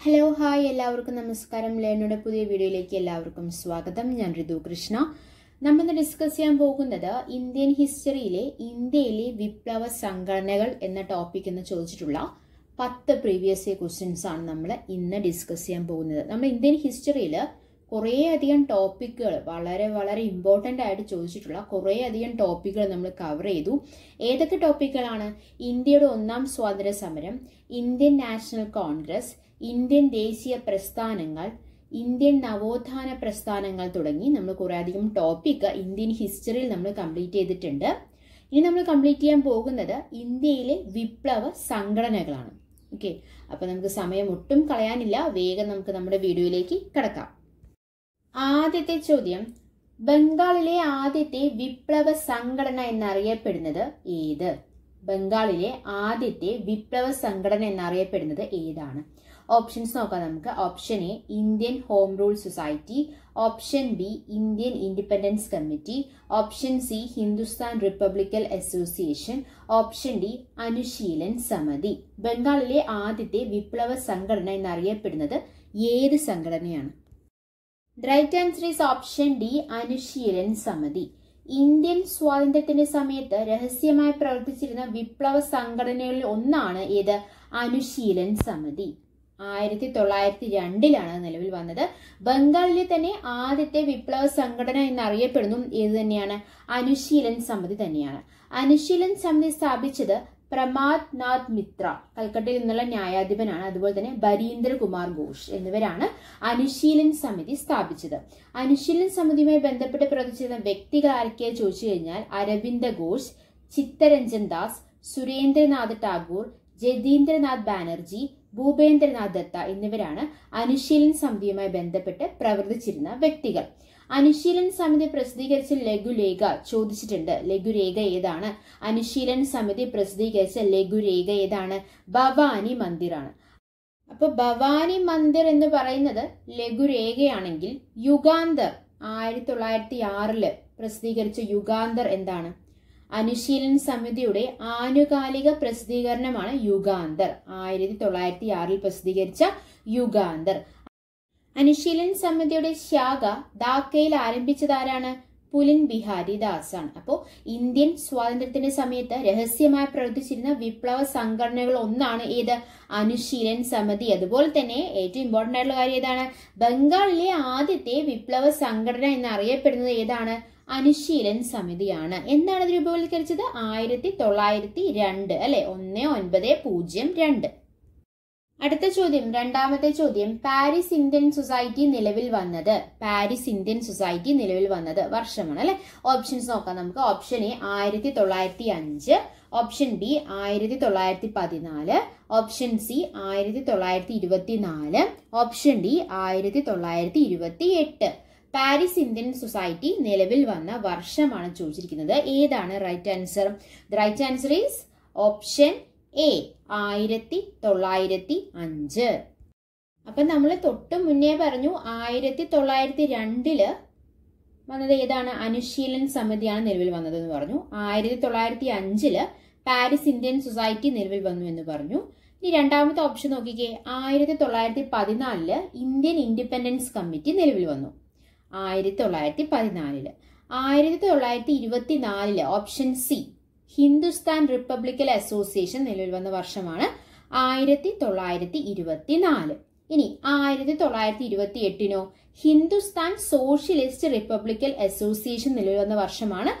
Hello hi എല്ലാവർക്കും നമസ്കാരം. ലേണയുടെ പുതിയ വീഡിയോയിലേക്ക് എല്ലാവർക്കും സ്വാഗതം. ഞാൻ ഋതു കൃഷ്ണ. നമ്മിന്ന് ഡിസ്കസ് ചെയ്യാൻ പോകുന്നത് ഇന്ത്യൻ ഹിസ്റ്ററിയിലെ ഇന്ത്യയിലെ വിപ്ലവ സംഘടനകൾ എന്ന ടോപ്പിക് എന്ന് ചോദിച്ചിട്ടുള്ള 10 പ്രീവിയസ് ഇയർ ക്വസ്റ്റ്യൻസ് ആണ് നമ്മൾ ഇന്ന് ഡിസ്കസ് ചെയ്യാൻ പോകുന്നത്. നമ്മൾ ഇന്ത്യൻ ഹിസ്റ്ററിയിൽ കുറേയധികം ടോപ്പിക്കുകൾ വളരെ ഇമ്പോർട്ടൻ്റ് ആയിട്ട് ചോദിച്ചിട്ടുള്ള കുറേയധികം ടോപ്പിക്കുകൾ നമ്മൾ കവർ ചെയ്തു. ഏതൊക്കെ ടോപ്പിക്കുകളാണ്? ഇന്ത്യയുടെ ഒന്നാം സ്വാതന്ത്ര്യ സമരം, ഇന്ത്യൻ നാഷണൽ കോൺഗ്രസ്, ഇന്ത്യൻ ദേശീയ പ്രസ്ഥാനങ്ങൾ, ഇന്ത്യൻ നവോത്ഥാന പ്രസ്ഥാനങ്ങൾ തുടങ്ങി നമ്മൾ കുറേയധികം ടോപ്പിക്ക് ഇന്ത്യൻ ഹിസ്റ്ററിയിൽ നമ്മൾ കംപ്ലീറ്റ് ചെയ്തിട്ടുണ്ട്. ഇനി നമ്മൾ കംപ്ലീറ്റ് ചെയ്യാൻ പോകുന്നത് ഇന്ത്യയിലെ വിപ്ലവ സംഘടനകളാണ്. ഓക്കെ, അപ്പൊ നമുക്ക് സമയം ഒട്ടും കളയാനില്ല, വേഗം നമുക്ക് നമ്മുടെ വീഡിയോയിലേക്ക് കടക്കാം. ആദ്യത്തെ ചോദ്യം, ബംഗാളിലെ ആദ്യത്തെ വിപ്ലവ സംഘടന എന്നറിയപ്പെടുന്നത് ഏത്? ബംഗാളിലെ ആദ്യത്തെ വിപ്ലവ സംഘടന എന്നറിയപ്പെടുന്നത് ഏതാണ്? ഓപ്ഷൻസ് നോക്കാം നമുക്ക്. Option A Indian Home Rule Society, option B Indian Independence Committee, option C Hindustan Republican Association, option D Anushilan Samiti. ബംഗാളിലെ ആദ്യത്തെ വിപ്ലവ സംഘടന എന്നറിയപ്പെടുന്നത് ഏത് സംഘടനയാണ്? Right answer is option D Anushilan Samiti. Indian സ്വാതന്ത്ര്യത്തിന്റെ സമയത്ത് രഹസ്യമായി പ്രവർത്തിച്ചിരുന്ന വിപ്ലവ സംഘടനകളിൽ ഒന്നാണ് ഏത്? അനുശീലൻ സമിതി. 1902 നിലവിൽ വന്നത്. ബംഗാളിലെ തന്നെ ആദ്യത്തെ വിപ്ലവ സംഘടന എന്നറിയപ്പെടുന്നു ഏത് തന്നെയാണ്? അനുശീലൻ സമിതി തന്നെയാണ്. അനുശീലൻ സമിതി സ്ഥാപിച്ചത് പ്രമാദ് നാഥ് മിത്ര, കൽക്കട്ടയിൽ നിന്നുള്ള ന്യായാധിപനാണ്. അതുപോലെ തന്നെ ബരീന്ദ്ര കുമാർ ഘോഷ് എന്നിവരാണ് അനുശീലൻ സമിതി സ്ഥാപിച്ചത്. അനുശീലൻ സമിതിയുമായി ബന്ധപ്പെട്ട് പ്രവർത്തിച്ചിരുന്ന വ്യക്തികൾ ആരൊക്കെ ചോദിച്ചു കഴിഞ്ഞാൽ അരവിന്ദ ഘോഷ്, ചിത്തരഞ്ജൻ ദാസ്, സുരേന്ദ്രനാഥ് ടാഗോർ, ജതീന്ദ്രനാഥ് ബാനർജി, ഭൂപേന്ദ്രനാഥ് ദത്ത എന്നിവരാണ് അനുശീലൻ സമിതിയുമായി ബന്ധപ്പെട്ട് പ്രവർത്തിച്ചിരുന്ന വ്യക്തികൾ. അനുശീലൻ സമിതി പ്രസിദ്ധീകരിച്ച ലഘുലേഖ ചോദിച്ചിട്ടുണ്ട്. ലഘുരേഖ ഏതാണ്? അനുശീലൻ സമിതി പ്രസിദ്ധീകരിച്ച ലഘുരേഖ ഏതാണ്? ഭവാനി മന്ദിറാണ്. അപ്പൊ ഭവാനി മന്ദിർ എന്ന് പറയുന്നത് ലഘുരേഖയാണെങ്കിൽ യുഗാന്തർ 1906 പ്രസിദ്ധീകരിച്ച യുഗാന്തർ എന്താണ്? അനുശീലൻ സമിതിയുടെ ആനുകാലിക പ്രസിദ്ധീകരണമാണ് യുഗാന്തർ. 1906 പ്രസിദ്ധീകരിച്ച യുഗാന്തർ. അനുശീലൻ സമിതിയുടെ ശാഖ ധാക്കയിൽ ആരംഭിച്ചതാരാണ്? പുലിൻ ബിഹാരി ദാസ് ആണ്. അപ്പോൾ ഇന്ത്യൻ സ്വാതന്ത്ര്യത്തിന്റെ സമയത്ത് രഹസ്യമായി പ്രവർത്തിച്ചിരുന്ന വിപ്ലവ സംഘടനകൾ ഒന്നാണ് ഏത്? അനുശീലൻ സമിതി. അതുപോലെ തന്നെ ഏറ്റവും ഇമ്പോർട്ടന്റ് ആയിട്ടുള്ള കാര്യം ഏതാണ്? ബംഗാളിലെ ആദ്യത്തെ വിപ്ലവ സംഘടന എന്നറിയപ്പെടുന്നത് ഏതാണ്? അനുശീലൻ സമിതിയാണ്. എന്താണ് ഇത് രൂപവൽക്കരിച്ചത്? 1902 അല്ലെ, 1902. അടുത്ത ചോദ്യം, രണ്ടാമത്തെ ചോദ്യം, പാരീസ് ഇന്ത്യൻ സൊസൈറ്റി നിലവിൽ വന്നത്? പാരീസ് ഇന്ത്യൻ സൊസൈറ്റി നിലവിൽ വന്നത് വർഷമാണ് അല്ലെ. ഓപ്ഷൻസ് നോക്കാം നമുക്ക്. Option A 1905, option B 1914, option C 1924, option D 1928. Paris Indian Society നിലവിൽ വന്ന വർഷമാണ് ചോദിച്ചിരിക്കുന്നത്. ഏതാണ് right answer? The right answer is option A 1905. അപ്പൊ നമ്മൾ തൊട്ട് മുന്നേ പറഞ്ഞു 1902 വന്നത് ഏതാണ്? അനുശീലൻ സമിതിയാണ് നിലവിൽ വന്നത് എന്ന് പറഞ്ഞു. 1905 പാരീസ് ഇന്ത്യൻ സൊസൈറ്റി നിലവിൽ വന്നു എന്ന് പറഞ്ഞു. ഇനി രണ്ടാമത്തെ ഓപ്ഷൻ നോക്കിക്കേ. 1914 ഇന്ത്യൻ ഇൻഡിപെൻഡൻസ് കമ്മിറ്റി നിലവിൽ വന്നു. 1914. 1924 option C Hindustan Republican association നിലവിൽ വന്ന വർഷമാണ് 1924. ഇനി 1928 ഹിന്ദുസ്ഥാൻ സോഷ്യലിസ്റ്റ് റിപ്പബ്ലിക്കൻ അസോസിയേഷൻ നിലവിൽ വന്ന വർഷമാണ്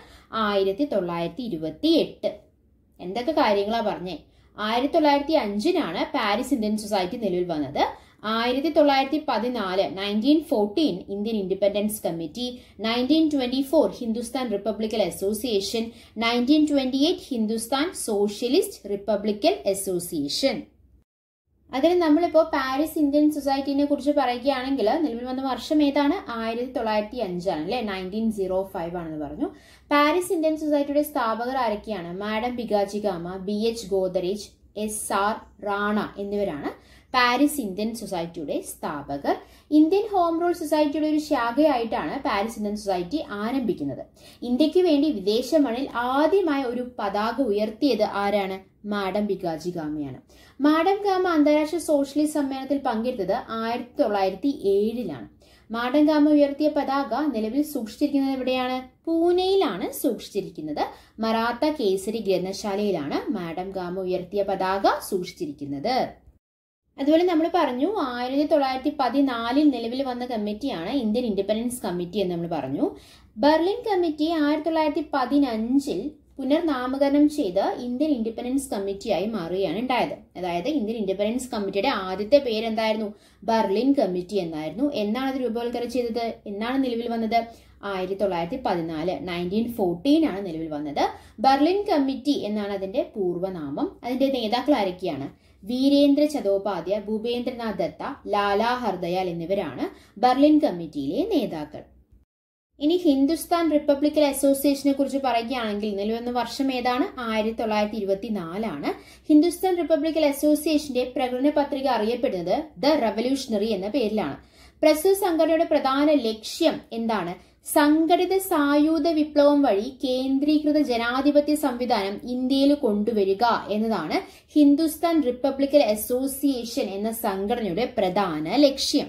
1928. എന്തൊക്കെ കാര്യങ്ങളാ പറഞ്ഞേ? 1905 പാരീസ് ഇന്ത്യൻ സൊസൈറ്റി നിലവിൽ വന്നത്. 1914 1914 Indian Independence committee, 1924 Hindustan Republican association, 1928 Hindustan socialist Republican association. അതിൽ നമ്മളിപ്പോ പാരീസ് ഇന്ത്യൻ സൊസൈറ്റിനെ കുറിച്ച് പറയുകയാണെങ്കിൽ നിലവിൽ വന്ന വർഷം ഏതാണ്? 1905 ആണ് അല്ലെ, 1905 ആണെന്ന് പറഞ്ഞു. പാരീസ് ഇന്ത്യൻ സൊസൈറ്റിയുടെ സ്ഥാപകർ ആരൊക്കെയാണ്? മാഡം ബിഗാജി കാമ, BH ഗോദരേജ്, SR റാണ എന്നിവരാണ് പാരീസ് ഇന്ത്യൻ സൊസൈറ്റിയുടെ സ്ഥാപകർ. ഇന്ത്യൻ ഹോം റൂൾ സൊസൈറ്റിയുടെ ഒരു ശാഖയായിട്ടാണ് പാരീസ് ഇന്ത്യൻ സൊസൈറ്റി ആരംഭിക്കുന്നത്. ഇന്ത്യക്ക് വേണ്ടി വിദേശ മണ്ണിൽ ആദ്യമായ ഒരു പതാക ഉയർത്തിയത് ആരാണ്? മാഡം ഭികാജി ഗാമയാണ്. മാഡം ഗാമ അന്താരാഷ്ട്ര സോഷ്യലിസ്റ്റ് സമ്മേളനത്തിൽ പങ്കെടുത്തത് 1907 മാഡം ഗാമ ഉയർത്തിയ പതാക നിലവിൽ സൂക്ഷിച്ചിരിക്കുന്നത് എവിടെയാണ്? പൂനെയിലാണ് സൂക്ഷിച്ചിരിക്കുന്നത്. മറാത്ത കേസരി ഗ്രന്ഥശാലയിലാണ് മാഡം ഗാമ ഉയർത്തിയ പതാക സൂക്ഷിച്ചിരിക്കുന്നത്. അതുപോലെ നമ്മൾ പറഞ്ഞു 1914 നിലവിൽ വന്ന കമ്മിറ്റിയാണ് ഇന്ത്യൻ ഇൻഡിപെൻഡൻസ് കമ്മിറ്റി എന്ന് നമ്മൾ പറഞ്ഞു. ബെർലിൻ കമ്മിറ്റി 1915 പുനർനാമകരണം ചെയ്ത് ഇന്ത്യൻ ഇൻഡിപെൻഡൻസ് കമ്മിറ്റിയായി മാറുകയാണ് ഉണ്ടായത്. അതായത് ഇന്ത്യൻ ഇൻഡിപെൻഡൻസ് കമ്മിറ്റിയുടെ ആദ്യത്തെ പേര് എന്തായിരുന്നു? ബെർലിൻ കമ്മിറ്റി എന്നായിരുന്നു. എന്നാണ് അത് രൂപവൽക്കരണം ചെയ്തത്? എന്നാണ് നിലവിൽ വന്നത്? 1914 1914 ആണ് നിലവിൽ വന്നത്. ബെർലിൻ കമ്മിറ്റി എന്നാണ് അതിന്റെ പൂർവ്വനാമം. അതിന്റെ നേതാക്കൾ ആരൊക്കെയാണ്? വീരേന്ദ്ര ചതോപാധ്യായ, ഭൂപേന്ദ്രനാഥ് ദത്ത, ലാലാ ഹർദയാൽ എന്നിവരാണ് ബെർലിൻ കമ്മിറ്റിയിലെ നേതാക്കൾ. ഇനി ഹിന്ദുസ്ഥാൻ റിപ്പബ്ലിക്കൽ അസോസിയേഷനെ കുറിച്ച് പറയുകയാണെങ്കിൽ നിലവിൽ വന്ന വർഷം ഏതാണ്? 1924 ഹിന്ദുസ്ഥാൻ റിപ്പബ്ലിക്കൽ അസോസിയേഷന്റെ പ്രകടന പത്രിക അറിയപ്പെടുന്നത് ദ റവല്യൂഷണറി എന്ന പേരിലാണ്. പ്രസ്തുത സംഘടനയുടെ പ്രധാന ലക്ഷ്യം എന്താണ്? സംഘടിത സായുധ വിപ്ലവം വഴി കേന്ദ്രീകൃത ജനാധിപത്യ സംവിധാനം ഇന്ത്യയിൽ കൊണ്ടുവരിക എന്നതാണ് ഹിന്ദുസ്ഥാൻ റിപ്പബ്ലിക്കൽ അസോസിയേഷൻ എന്ന സംഘടനയുടെ പ്രധാന ലക്ഷ്യം.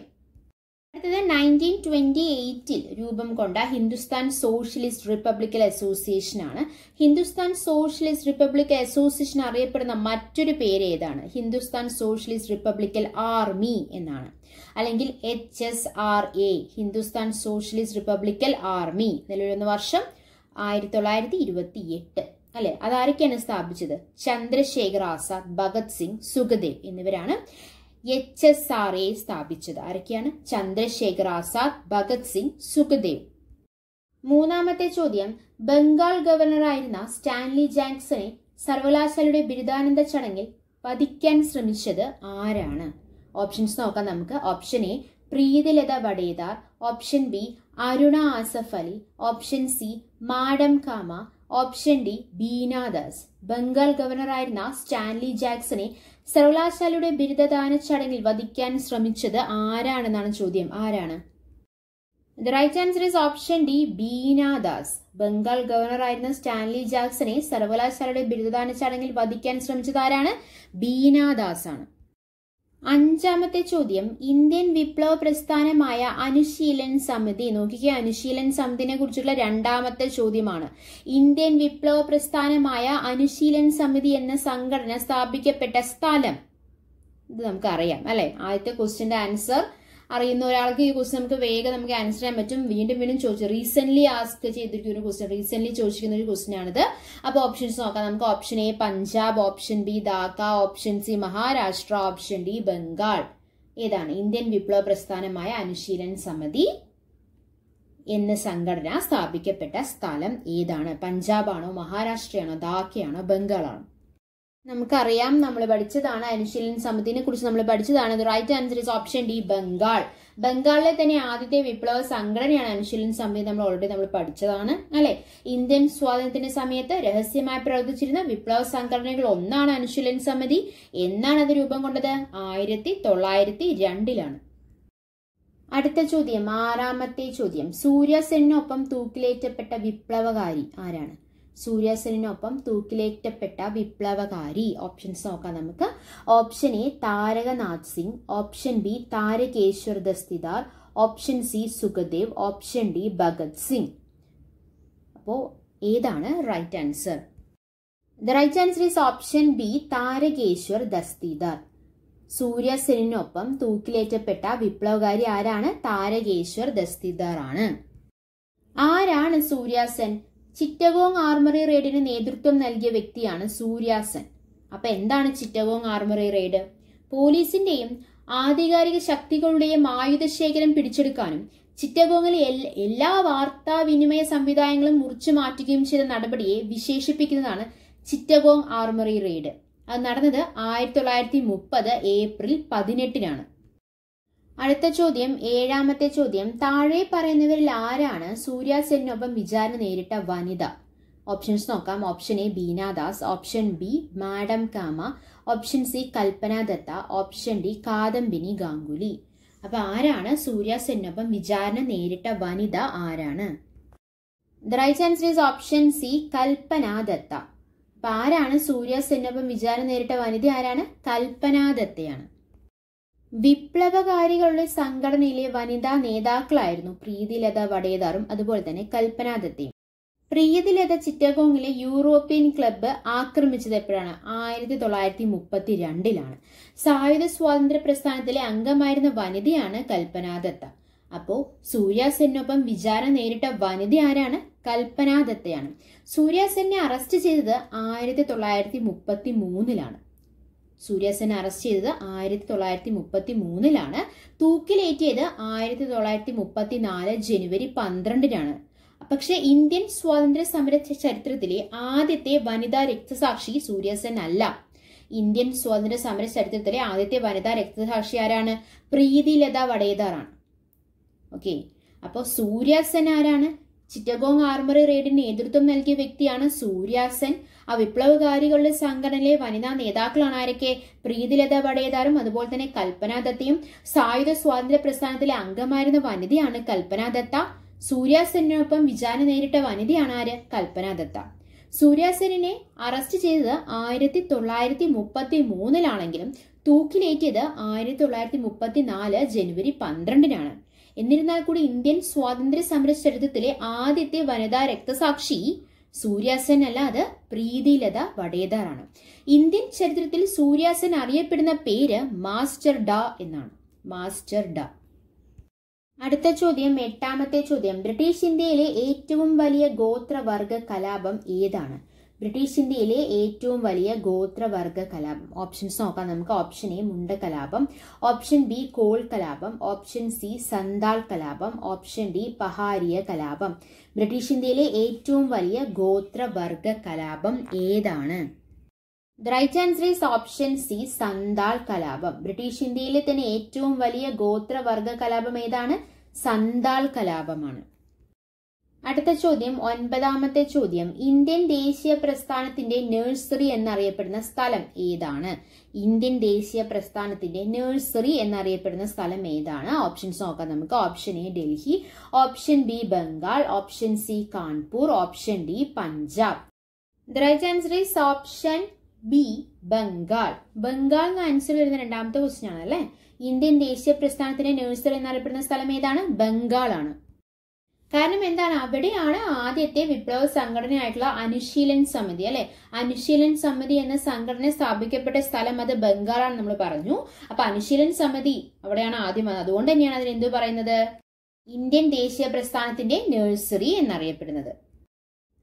അടുത്തത് 1928 രൂപം കൊണ്ട ഹിന്ദുസ്ഥാൻ സോഷ്യലിസ്റ്റ് റിപ്പബ്ലിക്കൽ അസോസിയേഷൻ ആണ്. ഹിന്ദുസ്ഥാൻ സോഷ്യലിസ്റ്റ് റിപ്പബ്ലിക്കൽ അസോസിയേഷൻ അറിയപ്പെടുന്ന മറ്റൊരു പേര് ഏതാണ്? ഹിന്ദുസ്ഥാൻ സോഷ്യലിസ്റ്റ് റിപ്പബ്ലിക്കൽ ആർമി എന്നാണ്, അല്ലെങ്കിൽ HSRA, ഹിന്ദുസ്ഥാൻ സോഷ്യലിസ്റ്റ് റിപ്പബ്ലിക്കൽ ആർമി. നിലവിൽ വന്ന വർഷം 1928 അല്ലെ. അതാരൊക്കെയാണ് സ്ഥാപിച്ചത്? ചന്ദ്രശേഖർ ആസാദ്, ഭഗത് സിംഗ്, സുഖദേവ് എന്നിവരാണ് HSRA സ്ഥാപിച്ചത്. ആരൊക്കെയാണ്? ചന്ദ്രശേഖർ ആസാദ്, ഭഗത് സിംഗ്, സുഖദേവ്. മൂന്നാമത്തെ ചോദ്യം, ബംഗാൾ ഗവർണറായിരുന്ന സ്റ്റാൻലി ജാക്സനെ സർവകലാശാലയുടെ ബിരുദാനന്ദ ചടങ്ങിൽ വധിക്കാൻ ശ്രമിച്ചത് ആരാണ്? ഓപ്ഷൻസ് നോക്കാം നമുക്ക്. Option A Preetilata Waddedar, option B Aruna Asaf Ali, option C madam Cama, option D Bina Das. Bengal ഗവർണറായിരുന്ന സ്റ്റാൻലി ജാക്സനെ സർവകലാശാലയുടെ ബിരുദദാന ചടങ്ങിൽ വധിക്കാൻ ശ്രമിച്ചത് ആരാണെന്നാണ് ചോദ്യം. ആരാണ്? The right answer is option D, Bina Das. Bengal ഗവർണറായിരുന്ന സ്റ്റാൻലി ജാക്സനെ സർവകലാശാലയുടെ ബിരുദദാന ചടങ്ങിൽ വധിക്കാൻ ശ്രമിച്ചത് ആരാണ്? ബീനാദാസ് ആണ്. അഞ്ചാമത്തെ ചോദ്യം, ഇന്ത്യൻ വിപ്ലവ പ്രസ്ഥാനമായ അനുശീലൻ സമിതി. നോക്കിക്കുക, അനുശീലൻ സമിതിനെ കുറിച്ചുള്ള രണ്ടാമത്തെ ചോദ്യമാണ്. ഇന്ത്യൻ വിപ്ലവ പ്രസ്ഥാനമായ അനുശീലൻ സമിതി എന്ന സംഘടന സ്ഥാപിക്കപ്പെട്ട സ്ഥലം. ഇത് നമുക്ക് അറിയാം അല്ലെ. ആദ്യത്തെ ക്വസ്റ്റ്യന്റെ ആൻസർ അറിയുന്ന ഒരാൾക്ക് ഈ ക്വസ്റ്റ്യൻ നമുക്ക് ആൻസർ ചെയ്യാൻ പറ്റും. വീണ്ടും ചോദിച്ചു, റീസെന്റ് ആസ്ക് ചെയ്തിരിക്കുന്ന ഒരു ക്വസ്റ്റ്യൻ, റീസെന്റ് ചോദിച്ചിരിക്കുന്ന ഒരു ക്വസ്റ്റ്യൻ ആണിത്. അപ്പൊ ഓപ്ഷൻസ് നോക്കാം നമുക്ക്. Option A Punjab, option B Dhaka, option C Maharashtra, option D Bengal. ഏതാണ്? ഇന്ത്യൻ വിപ്ലവ പ്രസ്ഥാനമായ അനുശീലൻ സമിതി എന്ന സംഘടന സ്ഥാപിക്കപ്പെട്ട സ്ഥലം ഏതാണ്? പഞ്ചാബാണോ, മഹാരാഷ്ട്രയാണോ, ധാക്കയാണോ, ബംഗാളാണോ? നമുക്കറിയാം, നമ്മൾ പഠിച്ചതാണ്. അനുശീലൻ സമിതിനെ കുറിച്ച് നമ്മൾ പഠിച്ചതാണ്. Right answer is option D, Bengal. ബംഗാളിലെ തന്നെ ആദ്യത്തെ വിപ്ലവ സംഘടനയാണ് അനുശീലൻ സമിതി. നമ്മൾ പഠിച്ചതാണ് അല്ലെ. ഇന്ത്യൻ സ്വാതന്ത്ര്യത്തിന്റെ സമയത്ത് രഹസ്യമായി പ്രവർത്തിച്ചിരുന്ന വിപ്ലവ സംഘടനകൾ ഒന്നാണ് അനുശീലൻ സമിതി. എന്നാണ് അത് രൂപം കൊണ്ടത്? 1902. അടുത്ത ചോദ്യം, ആറാമത്തെ ചോദ്യം, സൂര്യസെന്നിനൊപ്പം തൂക്കിലേറ്റപ്പെട്ട വിപ്ലവകാരി ആരാണ്? സൂര്യസെന്നിനൊപ്പം തൂക്കിലേറ്റപ്പെട്ട വിപ്ലവകാരി. ഓപ്ഷൻസ് നോക്കാം നമുക്ക്. Option A Taraknath Singh, option B Tarakeswar Dastidar, option C Sukhdev, option D Bhagat Singh. അപ്പോ ഏതാണ് right answer? The right answer is option B, Tarakeswar Dastidar. സൂര്യസെന്നിനൊപ്പം തൂക്കിലേറ്റപ്പെട്ട വിപ്ലവകാരി ആരാണ്? താരകേശ്വർ ദസ്തിദാർ ആണ്. ആരാണ് സൂര്യസെൻ? ചിറ്റഗോങ് ആർമറി റെയ്ഡിന് നേതൃത്വം നൽകിയ വ്യക്തിയാണ് സൂര്യാസെൻ. അപ്പൊ എന്താണ് ചിറ്റഗോങ് ആർമറി റെയ്ഡ്? പോലീസിന്റെയും ആധികാരിക ശക്തികളുടെയും ആയുധശേഖരം പിടിച്ചെടുക്കാനും ചിറ്റഗോങ്ങിലെ എല്ലാ വാർത്താവിനിമയ സംവിധാനങ്ങളും മുറിച്ചു മാറ്റുകയും ചെയ്ത നടപടിയെ വിശേഷിപ്പിക്കുന്നതാണ് ചിറ്റഗോങ് ആർമറി റെയ്ഡ്. അത് നടന്നത് 1930 ഏപ്രിൽ 18. അടുത്ത ചോദ്യം, ഏഴാമത്തെ ചോദ്യം, താഴെ പറയുന്നവരിൽ ആരാണ് സൂര്യസെന്നിനൊപ്പം വിചാരണ നേരിട്ട വനിത? ഓപ്ഷൻസ് നോക്കാം. Option A Bina Das, option B madam Cama, option C Kalpana Dutta, option D Kadambini Ganguly. അപ്പൊ ആരാണ് സൂര്യ സെന്നിനൊപ്പം വിചാരണ നേരിട്ട വനിത ആരാണ്? The right answer is option C Kalpana Dutta. അപ്പൊ ആരാണ് സൂര്യ സെന്നിനൊപ്പം വിചാരണ നേരിട്ട വനിത ആരാണ്? കൽപ്പന ദത്തയാണ്. വിപ്ലവകാരികളുടെ സംഘടനയിലെ വനിതാ നേതാക്കളായിരുന്നു പ്രീതിലത വഡേദാറും അതുപോലെ തന്നെ കൽപ്പന ദത്തയും. പ്രീതിലത ചിറ്റഗോങ്ങിലെ യൂറോപ്യൻ ക്ലബ്ബ് ആക്രമിച്ചത് എപ്പോഴാണ്? 1932 സായുധ സ്വാതന്ത്ര്യ പ്രസ്ഥാനത്തിലെ അംഗമായിരുന്ന വനിതയാണ് കൽപ്പന ദത്ത. അപ്പോ സൂര്യ സെന്നിനൊപ്പം വിചാരണ നേരിട്ട വനിത ആരാണ്? കൽപ്പന ദത്തയാണ്. സൂര്യ സെന്നെ അറസ്റ്റ് ചെയ്തത് 1933. സൂര്യ സെൻ അറസ്റ്റ് ചെയ്തത് 1933. തൂക്കിലേറ്റിയത് 1934 ജനുവരി 12. പക്ഷെ ഇന്ത്യൻ സ്വാതന്ത്ര്യ സമര ചരിത്രത്തിലെ ആദ്യത്തെ വനിതാ രക്തസാക്ഷി സൂര്യ സെൻ അല്ല. ഇന്ത്യൻ സ്വാതന്ത്ര്യ സമര ചരിത്രത്തിലെ ആദ്യത്തെ വനിതാ രക്തസാക്ഷി ആരാണ്? പ്രീതിലത വഡേദാറാണ്. ഓക്കെ, അപ്പോൾ സൂര്യ സെൻ ആരാണ്? ചിറ്റഗോങ് ആർമറി റെയ്ഡിന് നേതൃത്വം നൽകിയ വ്യക്തിയാണ് സൂര്യ സെൻ. ആ വിപ്ലവകാരികളുടെ സംഘടനയിലെ വനിതാ നേതാക്കളാണ് ആരൊക്കെ? പ്രീതിലത വഡേദാറും അതുപോലെ തന്നെ കൽപ്പന ദത്തയും. സായുധ സ്വാതന്ത്ര്യ പ്രസ്ഥാനത്തിലെ അംഗമായിരുന്ന വനിതയാണ് കൽപ്പന ദത്ത. സൂര്യ സെന്നിനൊപ്പം വിചാരണ നേരിട്ട വനിതയാണ് ആര്? കൽപ്പന ദത്ത. സൂര്യ സെന്നിനെ അറസ്റ്റ് ചെയ്തത് 1933 തൂക്കിലേറ്റിയത് 1934 ജനുവരി 12. എന്നിരുന്നാൽ കൂടി ഇന്ത്യൻ സ്വാതന്ത്ര്യ സമര ചരിത്രത്തിലെ ആദ്യത്തെ വനിതാ രക്തസാക്ഷി സൂര്യ സെൻ അല്ല, അത് പ്രീതിലത വഡേദാറാണ്. ഇന്ത്യൻ ചരിത്രത്തിൽ സൂര്യ സെൻ അറിയപ്പെടുന്ന പേര് മാസ്റ്റർ ഡ എന്നാണ്. മാസ്റ്റർ ഡ. അടുത്ത ചോദ്യം, 8ാമത്തെ ചോദ്യം. ബ്രിട്ടീഷ് ഇന്ത്യയിലെ ഏറ്റവും വലിയ ഗോത്രവർഗ കലാപം ഏതാണ്? ബ്രിട്ടീഷ് ഇന്ത്യയിലെ ഏറ്റവും വലിയ ഗോത്രവർഗ കലാപം. ഓപ്ഷൻസ് നോക്കാം നമുക്ക്. ഓപ്ഷൻ എ മുണ്ട കലാപം, ഓപ്ഷൻ ബി കോൾ കലാപം, ഓപ്ഷൻ സി സന്താൾ കലാപം, ഓപ്ഷൻ ഡി പഹാരിയ കലാപം. ബ്രിട്ടീഷ് ഇന്ത്യയിലെ ഏറ്റവും വലിയ ഗോത്രവർഗ കലാപം ഏതാണ്? The right answer is option C Santhal കലാപം. ബ്രിട്ടീഷ് ഇന്ത്യയിലെ തന്നെ ഏറ്റവും വലിയ ഗോത്രവർഗ കലാപം ഏതാണ്? സന്താൾ കലാപമാണ്. അടുത്ത ചോദ്യം, 9ാമത്തെ ചോദ്യം. ഇന്ത്യൻ ദേശീയ പ്രസ്ഥാനത്തിന്റെ നഴ്സറി എന്നറിയപ്പെടുന്ന സ്ഥലം ഏതാണ്? ഇന്ത്യൻ ദേശീയ പ്രസ്ഥാനത്തിന്റെ നഴ്സറി എന്നറിയപ്പെടുന്ന സ്ഥലം ഏതാണ്? ഓപ്ഷൻസ് നോക്കാം നമുക്ക്. Option A Delhi, option B Bengal, option C Kanpur, option D Punjab. The right answer is option B Bengal. Bengal എന്ന ആൻസർ വരുന്ന 2ാമത്തെ ക്വസ്റ്റ്യൻ ആണ് അല്ലെ. ഇന്ത്യൻ ദേശീയ പ്രസ്ഥാനത്തിന്റെ നഴ്സറി എന്നറിയപ്പെടുന്ന സ്ഥലം ഏതാണ്? ബംഗാളാണ്. കാരണം എന്താണ്? അവിടെയാണ് ആദ്യത്തെ വിപ്ലവ സംഘടനയായിട്ടുള്ള അനുശീലൻ സമിതി അല്ലെ. അനുശീലൻ സമിതി എന്ന സംഘടന സ്ഥാപിക്കപ്പെട്ട സ്ഥലം അത് ബംഗാളാണ് നമ്മൾ പറഞ്ഞു. അപ്പൊ അനുശീലൻ സമിതി അവിടെയാണ് ആദ്യം. അതുകൊണ്ട് തന്നെയാണ് അതിന് എന്ത് പറയുന്നത്? ഇന്ത്യൻ ദേശീയ പ്രസ്ഥാനത്തിന്റെ നഴ്സറി എന്നറിയപ്പെടുന്നത്.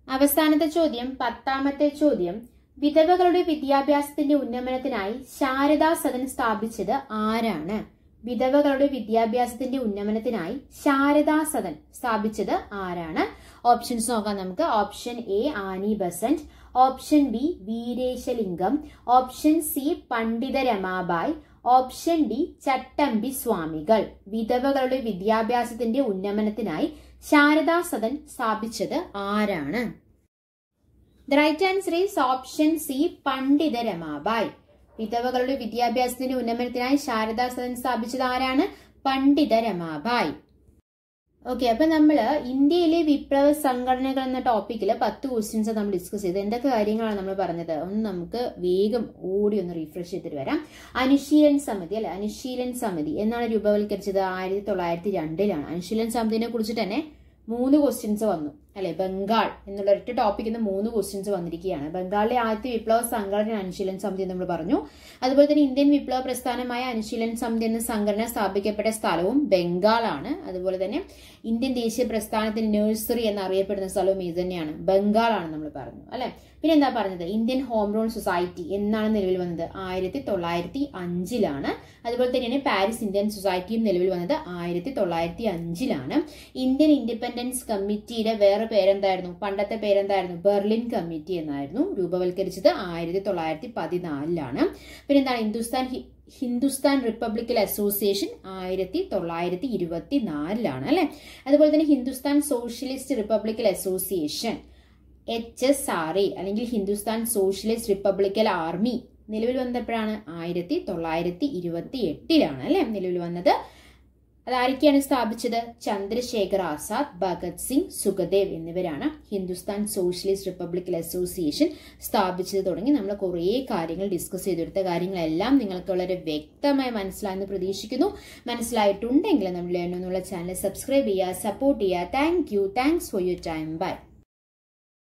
അവസാനത്തെ ചോദ്യം, 10ാമത്തെ ചോദ്യം. വിധവകളുടെ വിദ്യാഭ്യാസത്തിന്റെ ഉന്നമനത്തിനായി ശാരദാ സദൻ സ്ഥാപിച്ചത് ആരാണ്? വിധവകളുടെ വിദ്യാഭ്യാസത്തിന്റെ ഉന്നമനത്തിനായി ശാരദാ സദൻ സ്ഥാപിച്ചത് ആരാണ്? ഓപ്ഷൻസ് നോക്കാം നമുക്ക്. Option A Annie Besant, option B Veeresalingam, option C Pandita Ramabai, option D ചട്ടമ്പി സ്വാമികൾ. വിധവകളുടെ വിദ്യാഭ്യാസത്തിന്റെ ഉന്നമനത്തിനായി ശാരദാ സദൻ സ്ഥാപിച്ചത് ആരാണ്? The right answer is option C Pandita Ramabai. വിധവകളുടെ വിദ്യാഭ്യാസത്തിന്റെ ഉന്നമനത്തിനായി ശാരദാ സദൻ സ്ഥാപിച്ചത് ആരാണ്? പണ്ഡിത രമാബായ്. ഓക്കെ, അപ്പൊ നമ്മള് ഇന്ത്യയിലെ വിപ്ലവ സംഘടനകൾ എന്ന ടോപ്പിക്കിൽ 10 ക്വസ്റ്റ്യൻസ് നമ്മൾ ഡിസ്കസ് ചെയ്ത് എന്തൊക്കെ കാര്യങ്ങളാണ് നമ്മൾ പറഞ്ഞത് ഒന്ന് നമുക്ക് വേഗം ഓടി ഒന്ന് റീഫ്രഷ് ചെയ്തിട്ട് വരാം. അനുശീലൻ സമിതി അല്ലെ. അനുശീലൻ സമിതി എന്നാണ് രൂപവൽക്കരിച്ചത്? 1902. അനുശീലൻ സമിതിനെ കുറിച്ചിട്ട് തന്നെ 3 ക്വസ്റ്റ്യൻസ് വന്നു അല്ലെ. ബംഗാൾ എന്നുള്ള ഒറ്റ ടോപ്പിക്കിൽ നിന്ന് 3 ക്വസ്റ്റ്യൻസ് വന്നിരിക്കുകയാണ്. ബംഗാളിലെ ആദ്യത്തെ വിപ്ലവ സംഘടന അനുശീലൻ സമിതി നമ്മൾ പറഞ്ഞു. അതുപോലെ തന്നെ ഇന്ത്യൻ വിപ്ലവ പ്രസ്ഥാനമായ അനുശീലൻ സമിതി എന്ന സംഘടന സ്ഥാപിക്കപ്പെട്ട സ്ഥലവും ബംഗാളാണ്. അതുപോലെ തന്നെ ഇന്ത്യൻ ദേശീയ പ്രസ്ഥാനത്തിന്റെ നഴ്സറി എന്നറിയപ്പെടുന്ന സ്ഥലവും ഇത് തന്നെയാണ്, ബംഗാളാണ് നമ്മൾ പറഞ്ഞു അല്ലെ. പിന്നെ എന്താ പറഞ്ഞത്? ഇന്ത്യൻ ഹോം റൂൾ സൊസൈറ്റി എന്നാണ് നിലവിൽ വന്നത്? 1905. അതുപോലെ തന്നെയാണ് പാരീസ് ഇന്ത്യൻ സൊസൈറ്റിയും നിലവിൽ വന്നത് 1905. ഇന്ത്യൻ ഇൻഡിപെൻഡൻസ് കമ്മിറ്റിയുടെ വേറെ പേരെന്തായിരുന്നു? പണ്ടത്തെ പേരെന്തായിരുന്നു? ബെർലിൻ കമ്മിറ്റി എന്നായിരുന്നു. രൂപവൽക്കരിച്ചത് 1914. പിന്നെ എന്താണ്? ഹിന്ദുസ്ഥാൻ റിപ്പബ്ലിക്കൽ അസോസിയേഷൻ 1924 അല്ലെ. അതുപോലെ തന്നെ ഹിന്ദുസ്ഥാൻ സോഷ്യലിസ്റ്റ് റിപ്പബ്ലിക്കൽ അസോസിയേഷൻ HSRA അല്ലെങ്കിൽ ഹിന്ദുസ്ഥാൻ സോഷ്യലിസ്റ്റ് റിപ്പബ്ലിക്കൻ ആർമി നിലവിൽ വന്നപ്പോഴാണ് 1928 അല്ലെ നിലവിൽ വന്നത്. അതാരൊക്കെയാണ് സ്ഥാപിച്ചത്? ചന്ദ്രശേഖർ ആസാദ്, ഭഗത് സിംഗ്, സുഖദേവ് എന്നിവരാണ് ഹിന്ദുസ്ഥാൻ സോഷ്യലിസ്റ്റ് റിപ്പബ്ലിക്കൻ അസോസിയേഷൻ സ്ഥാപിച്ചത്. തുടങ്ങി നമ്മൾ കുറേ കാര്യങ്ങൾ ഡിസ്കസ് ചെയ്തെടുത്ത കാര്യങ്ങളെല്ലാം നിങ്ങൾക്ക് വളരെ വ്യക്തമായി മനസ്സിലായെന്ന് പ്രതീക്ഷിക്കുന്നു. മനസ്സിലായിട്ടുണ്ടെങ്കിൽ നമ്മൾ എന്നുള്ള ചാനൽ സബ്സ്ക്രൈബ് ചെയ്യുക, സപ്പോർട്ട് ചെയ്യുക. Thanks for your time. By.